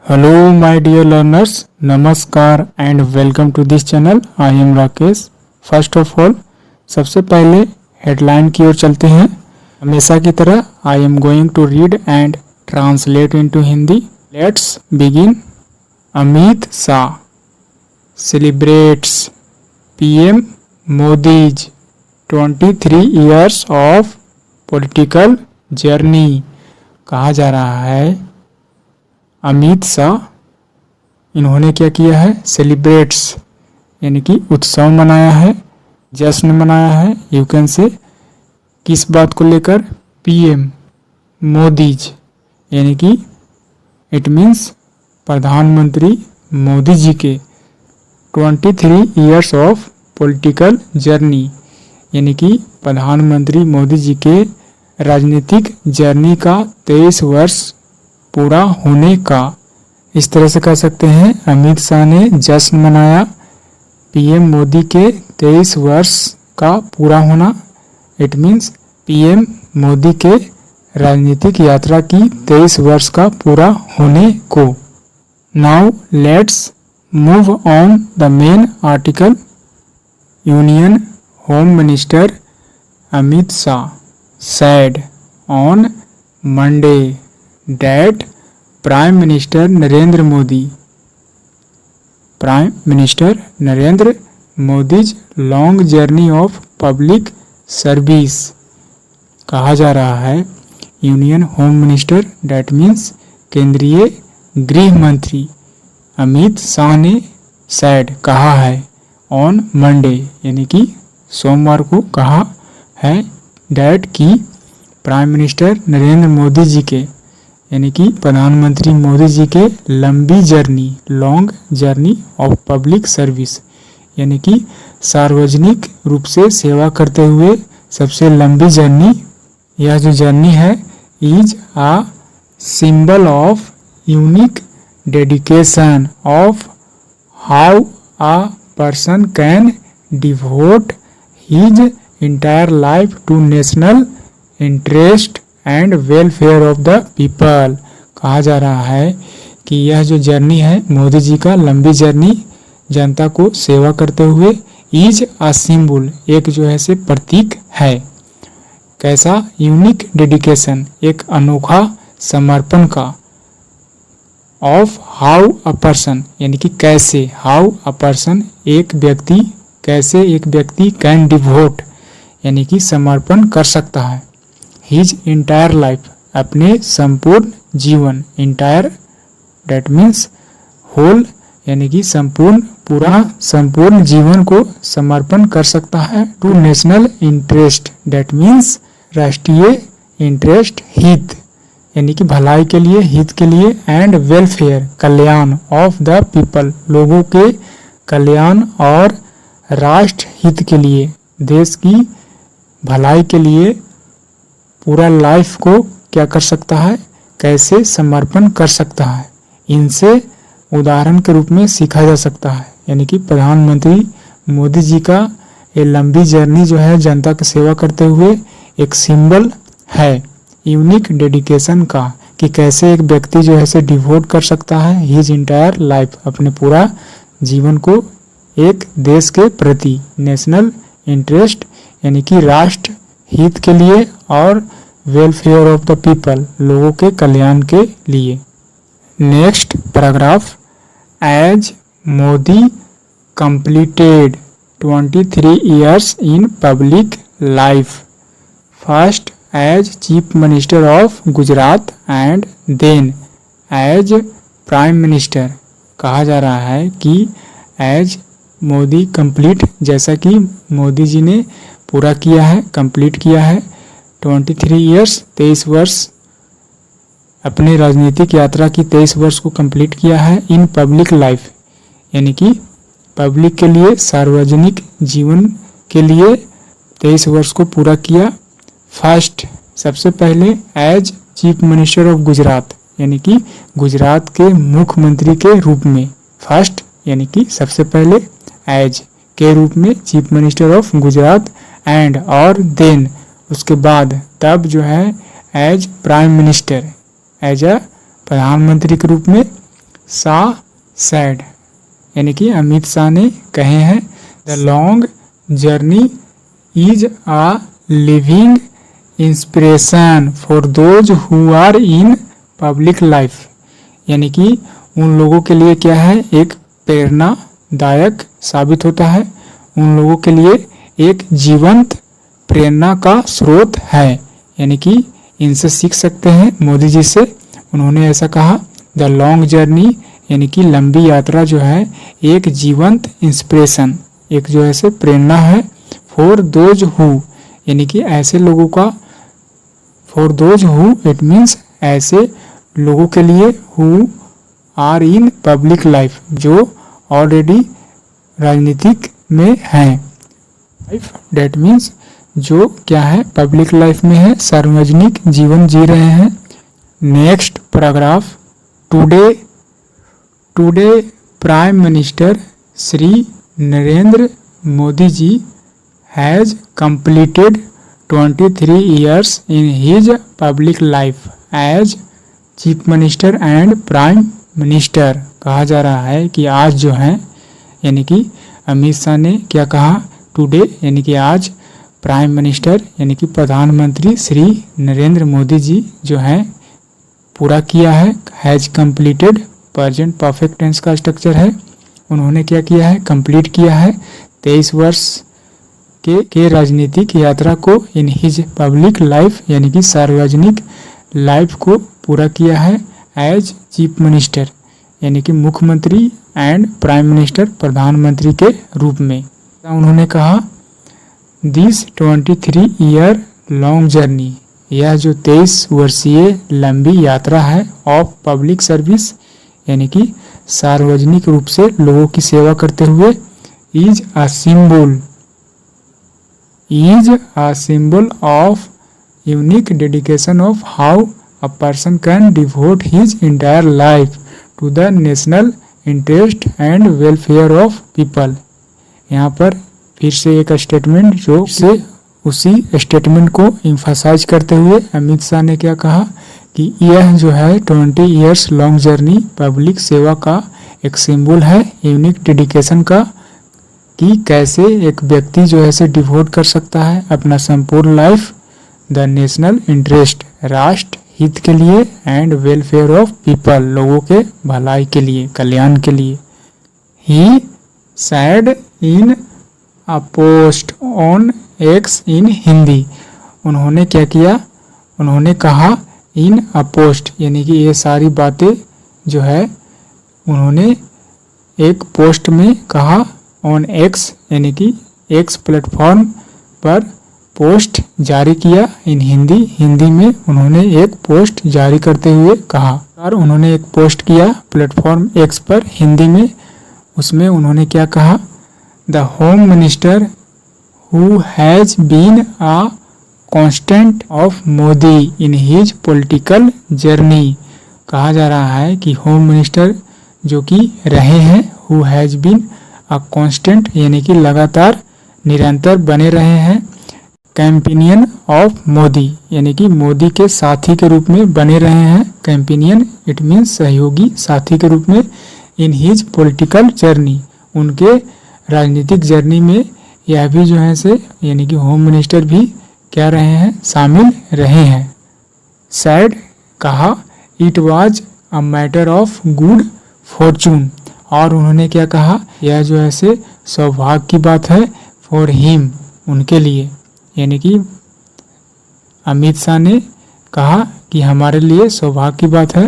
Hello my dear learners, नमस्कार and welcome to this channel. I am Rakesh. First of all सबसे पहले headline की ओर चलते हैं। हमेशा की तरह I am going to read and translate into Hindi. Let's begin. Amit Shah celebrates PM Modi's 23 years of political journey. कहा जा रहा है अमित शाह इन्होंने क्या किया है, सेलिब्रेट्स यानी कि उत्सव मनाया है, जश्न मनाया है। यू कैन से किस बात को लेकर, पीएम मोदीज यानी कि इट मीन्स प्रधानमंत्री मोदी जी के 23 years ऑफ पॉलिटिकल जर्नी यानी कि प्रधानमंत्री मोदी जी के राजनीतिक जर्नी का 23 वर्ष पूरा होने का, इस तरह से कह सकते हैं। अमित शाह ने जश्न मनाया पीएम मोदी के 23 वर्ष का पूरा होना। इट मीन्स पीएम मोदी के राजनीतिक यात्रा की 23 वर्ष का पूरा होने को। Now let's move on the main article. Union home minister Amit Shah said on Monday that Prime Minister Narendra Modi's long journey of public service। कहा जा रहा है union home minister that means केंद्रीय गृह मंत्री अमित शाह ने सैड कहा है, ऑन मंडे यानी कि सोमवार को कहा है, डेट की प्राइम मिनिस्टर नरेंद्र मोदी जी के यानी कि प्रधानमंत्री मोदी जी के लंबी journey, long journey of public service यानी कि सार्वजनिक रूप से सेवा करते हुए सबसे लंबी जर्नी। यह जो जर्नी है is a symbol of unique dedication of how a person can devote his entire life to national interest and welfare of the people। कहा जा रहा है कि यह जो जर्नी है मोदी जी का लंबी जर्नी जनता को सेवा करते हुए इज अ सिंबल एक जो है से प्रतीक है। कैसा, यूनिक डेडिकेशन एक अनोखा समर्पण का, ऑफ हाउ अ पर्सन यानी कि कैसे, हाउ अ पर्सन एक व्यक्ति, कैसे एक व्यक्ति कैन डिवोट यानी कि समर्पण कर सकता है, हिज इंटायर लाइफ अपने संपूर्ण जीवन, इंटायर डेट मीन्स होल यानी कि संपूर्ण, पूरा संपूर्ण जीवन को समर्पण कर सकता है, to national interest that means राष्ट्रीय इंटरेस्ट हित यानी कि भलाई के लिए, हित के लिए, एंड वेलफेयर कल्याण ऑफ द पीपल लोगों के कल्याण और राष्ट्र हित के लिए, देश की भलाई के लिए पूरा लाइफ को क्या कर सकता है, कैसे समर्पण कर सकता है। इनसे उदाहरण के रूप में सीखा जा सकता है यानी कि प्रधानमंत्री मोदी जी का ये लंबी जर्नी जो है जनता की सेवा करते हुए एक सिंबल है यूनिक डेडिकेशन का, कि कैसे एक व्यक्ति जो है से डिवोट कर सकता है हिज इंटायर लाइफ अपने पूरा जीवन को एक देश के प्रति, नेशनल इंटरेस्ट यानी कि राष्ट्र हित के लिए, और वेलफेयर ऑफ द पीपल लोगों के कल्याण के लिए। Next paragraph, as Modi completed 23 years in public life, first as chief minister of Gujarat and then as prime minister. कहा जा रहा है कि एज मोदी कंप्लीट, जैसा कि मोदी जी ने पूरा किया है, कंप्लीट किया है 23 years 23 वर्ष अपने राजनीतिक यात्रा की 23 वर्ष को कंप्लीट किया है, इन पब्लिक लाइफ यानी कि पब्लिक के लिए, सार्वजनिक जीवन के लिए 23 वर्ष को पूरा किया। फर्स्ट सबसे पहले as chief minister of Gujarat यानी कि गुजरात के मुख्यमंत्री के रूप में, फर्स्ट यानी कि सबसे पहले, एज के रूप में chief minister of Gujarat, and और देन उसके बाद, तब जो है as prime minister, as a प्रधानमंत्री के रूप में, शाह said, यानी कि अमित शाह ने कहे हैं the long journey is a living inspiration for those who are in public life, यानी कि उन लोगों के लिए क्या है, एक प्रेरणादायक साबित होता है, उन लोगों के लिए एक जीवंत प्रेरणा का स्रोत है, यानी कि इनसे सीख सकते हैं मोदी जी से। उन्होंने ऐसा कहा द लॉन्ग जर्नी, यानी कि लंबी यात्रा जो है एक जीवंत इंस्पिरेशन, एक जो है से प्रेरणा है, फॉर दोज हु, यानी कि ऐसे लोगों का, for those who it means ऐसे लोगों के लिए who are in public life, जो ऑलरेडी राजनीतिक में हैं, लाइफ डेट मीन्स जो क्या है पब्लिक लाइफ में है, सार्वजनिक जीवन जी रहे हैं। Next paragraph, today prime minister Shri Narendra Modi ji has completed 23 years in his public life as chief minister and prime minister. कहा जा रहा है कि आज जो है, यानी कि अमित शाह ने क्या कहा, टुडे यानी कि आज प्राइम मिनिस्टर यानी कि प्रधानमंत्री श्री नरेंद्र मोदी जी जो हैं पूरा किया है, has completed, present perfect tense का स्ट्रक्चर है, उन्होंने क्या किया है, कंप्लीट किया है 23 वर्ष के राजनीतिक यात्रा को इन हिज पब्लिक लाइफ, यानी कि सार्वजनिक लाइफ को पूरा किया है एज चीफ मिनिस्टर, यानी कि मुख्यमंत्री एंड प्राइम मिनिस्टर, प्रधानमंत्री के रूप में। उन्होंने कहा दिस 23 ईयर लॉन्ग जर्नी, यह जो 23 वर्षीय लंबी यात्रा है ऑफ पब्लिक सर्विस, यानी कि सार्वजनिक रूप से लोगों की सेवा करते हुए, is a symbol of unique dedication of how a person can devote his entire life to the national interest and welfare of people। यहाँ पर फिर से एक स्टेटमेंट जो से उसी स्टेटमेंट को एम्फसाइज करते हुए अमित शाह ने क्या कहा कि यह जो है 20 इयर्स लॉन्ग जर्नी पब्लिक सेवा का एक सिंबल है, यूनिक डेडिकेशन का, कि कैसे एक व्यक्ति जो है से डिवोट कर सकता है अपना संपूर्ण लाइफ द नेशनल इंटरेस्ट, राष्ट्र हित के लिए, एंड वेलफेयर ऑफ पीपल, लोगों के भलाई के लिए, कल्याण के लिए। He said in a post on X in Hindi, उन्होंने क्या किया, उन्होंने कहा इन अ पोस्ट, यानी कि ये सारी बातें जो है उन्होंने एक पोस्ट में कहा, ऑन एक्स यानी कि एक्स प्लेटफॉर्म पर पोस्ट जारी किया, इन हिंदी, हिंदी में उन्होंने एक पोस्ट जारी करते हुए कहा, और उन्होंने एक पोस्ट किया प्लेटफॉर्म एक्स पर हिंदी में, उसमें उन्होंने क्या कहा, the home minister who has been a constant of Modi in his political journey. कहा जा रहा है कि होम मिनिस्टर जो कि रहे हैं, who has been a constant यानी कि लगातार निरंतर बने रहे हैं, कैंपेनियन ऑफ मोदी यानी कि मोदी के साथी के रूप में बने रहे हैं, कैंपेनियन इट मीन्स सहयोगी, साथी के रूप में, इन हिज पॉलिटिकल जर्नी, उनके राजनीतिक जर्नी में यह भी जो है से यानी कि होम मिनिस्टर भी क्या रहे हैं, शामिल रहे हैं। सैड कहा it was a matter of good Fortune, और उन्होंने क्या कहा, यह जो है से सौभाग्य की बात है, फॉर हिम, उनके लिए, यानी कि अमित शाह ने कहा कि हमारे लिए सौभाग्य की बात है,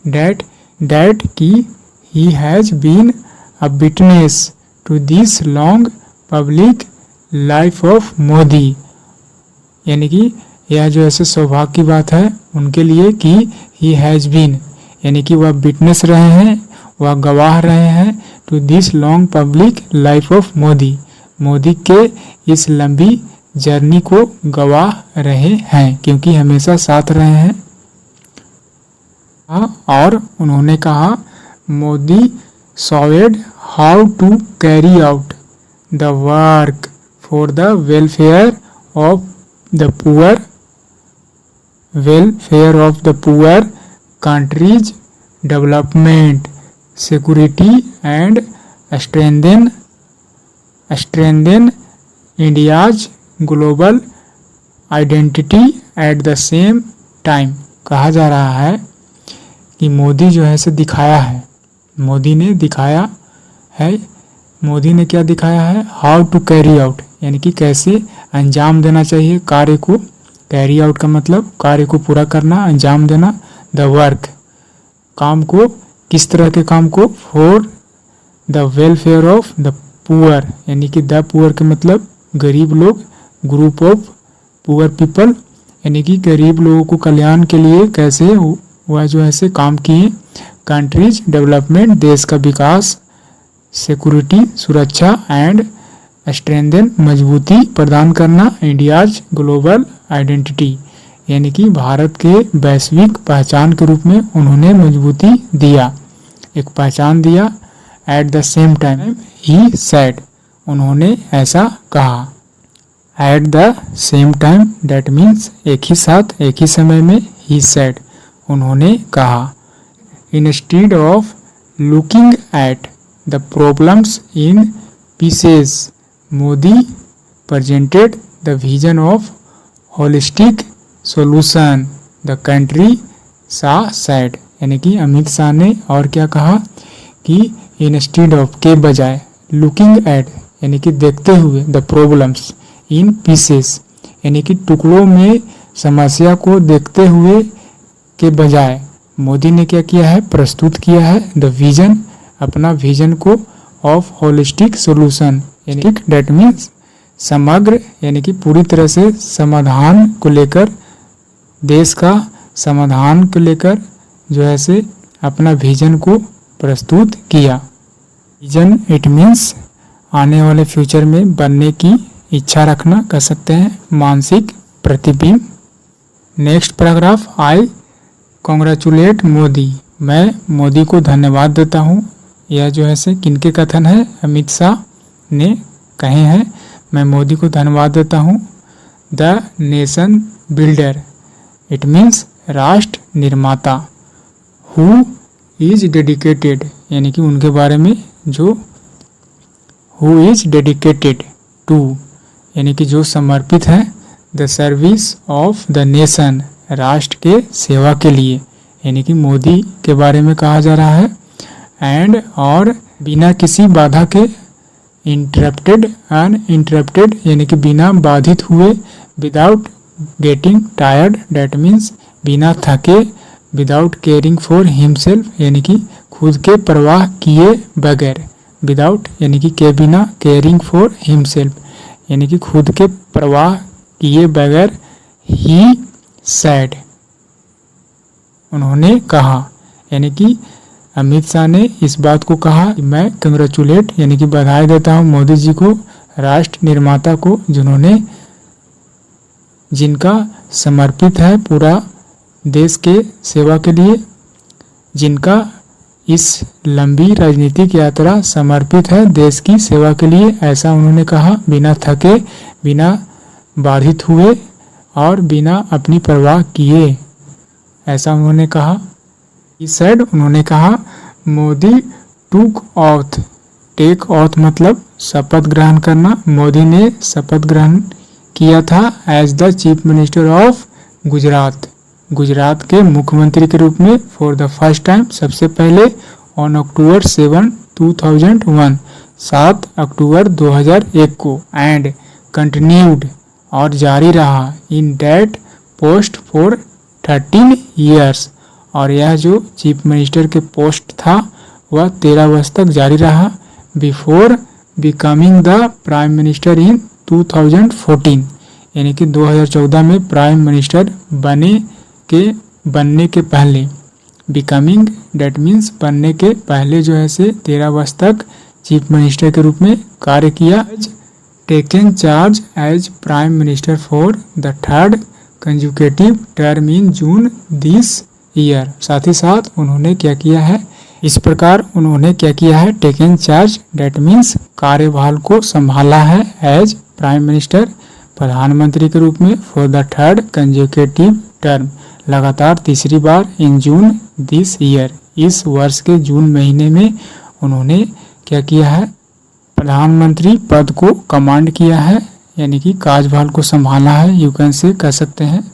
डैट कि he has been a witness to this long public life of Modi, यानी कि यह जो ऐसे सौभाग्य की बात है उनके लिए कि ही हैज़ बीन, यानी कि वह विटनेस रहे हैं, वह गवाह रहे हैं, to this long public life of Modi, Modi के इस लंबी जर्नी को गवाह रहे हैं, क्योंकि हमेशा साथ रहे हैं। और उन्होंने कहा Modi showed how to carry out the work for the welfare of the poor countries development security and strengthen India's global identity at the same time। कहा जा रहा है कि मोदी जो है से दिखाया है, मोदी ने दिखाया है, मोदी ने क्या दिखाया है, हाउ टू कैरी आउट, यानी कि कैसे अंजाम देना चाहिए कार्य को। कैरी आउट का मतलब कार्य को पूरा करना, अंजाम देना। द वर्क, काम को, किस तरह के काम को, for the welfare of the poor, यानी कि द पुअर के मतलब गरीब लोग, ग्रुप ऑफ पुअर पीपल, यानी कि गरीब लोगों को कल्याण के लिए कैसे वह जो है से काम किए। कंट्रीज डेवलपमेंट, देश का विकास। सिक्योरिटी, सुरक्षा। एंड स्ट्रेंथन, मजबूती प्रदान करना। इंडियाज ग्लोबल आइडेंटिटी, यानी कि भारत के वैश्विक पहचान के रूप में उन्होंने मजबूती दिया, एक पहचान दिया। At the same time he said, उन्होंने ऐसा कहा। At the same time that means एक ही साथ, एक ही समय में। ही सेड, उन्होंने कहा। Instead of looking at the problems in pieces, Modi presented the vision of holistic solution, the country Shah said, यानी कि अमित शाह ने और क्या कहा कि इंस्टीड ऑफ, के बजाय, लुकिंग एट, यानी कि देखते हुए, द प्रॉब्लम्स इन पीसेस, यानी कि टुकड़ों में समस्या को देखते हुए के बजाय मोदी ने क्या किया है, प्रस्तुत किया है द विजन, अपना विजन को, ऑफ होलिस्टिक सोल्यूशन, यानी डेट मीन्स समग्र, यानी कि पूरी तरह से समाधान को लेकर, देश का समाधान को लेकर जो है से अपना विजन को प्रस्तुत किया। विजन इट मीन्स आने वाले फ्यूचर में बनने की इच्छा रखना, कह सकते हैं मानसिक प्रतिबिंब। Next paragraph, I congratulate Modi, मैं मोदी को धन्यवाद देता हूँ। यह जो है से किनके कथन है, अमित शाह ने कहे हैं, मैं मोदी को धन्यवाद देता हूँ। The nation builder, it means राष्ट्र निर्माता। हु इज डेडिकेटेड, यानी कि उनके बारे में जो, हु इज डेडिकेटेड टू, यानी कि जो समर्पित है, the service of the nation, राष्ट्र के सेवा के लिए, यानी कि मोदी के बारे में कहा जा रहा है। एंड, और बिना किसी बाधा के, इंटरप्टेड, अनइंटरप्टेड, यानी कि बिना बाधित हुए, without getting tired, that means बिना थके, विदाउट केयरिंग फॉर हिमसेल्फ, यानी कि खुद के परवाह किए बगैर, विदाउट यानी कि के बिना, केयरिंग फॉर हिमसेल्फ, यानी कि खुद के परवाह किए बगैर। ही सैड, उन्होंने कहा, यानी कि अमित शाह ने इस बात को कहा, मैं कंग्रेचुलेट, यानी कि बधाई देता हूं मोदी जी को, राष्ट्र निर्माता को, जिन्होंने, जिनका समर्पित है पूरा देश के सेवा के लिए, जिनका इस लंबी राजनीतिक यात्रा समर्पित है देश की सेवा के लिए, ऐसा उन्होंने कहा, बिना थके, बिना बाधित हुए और बिना अपनी परवाह किए, ऐसा उन्होंने कहा। He said, उन्होंने कहा, मोदी टूक ऑथ, टेक ऑथ मतलब शपथ ग्रहण करना, मोदी ने शपथ ग्रहण किया था as the chief minister of Gujarat, Gujarat के मुख्यमंत्री के रूप में, फॉर द फर्स्ट टाइम, सबसे पहले, ऑन अक्टूबर 7, 2001, 7 अक्टूबर 2001 को। एंड कंटिन्यूड, और जारी रहा, in that post for 13 years, और यह जो चीफ मिनिस्टर के पोस्ट था वह 13 वर्ष तक जारी रहा, before becoming the prime minister in 2014, यानी कि 2014 में प्राइम मिनिस्टर बनने के पहले, बिकमिंग डेट मीन्स बनने के पहले जो है से 13 वर्ष तक चीफ मिनिस्टर के रूप में कार्य किया। Taken charge as prime minister for the third consecutive term in June this year, साथ ही साथ उन्होंने क्या किया है, इस प्रकार उन्होंने क्या किया है, टेकन चार्ज डेट मीन्स कार्यभार को संभाला है, एज प्राइम मिनिस्टर, प्रधानमंत्री के रूप में, for the third consecutive term, लगातार तीसरी बार, इन जून दिस ईयर, इस वर्ष के जून महीने में उन्होंने क्या किया है, प्रधानमंत्री पद को कमांड किया है, यानी कि कार्यभार को संभाला है, यू कैन से कह सकते हैं।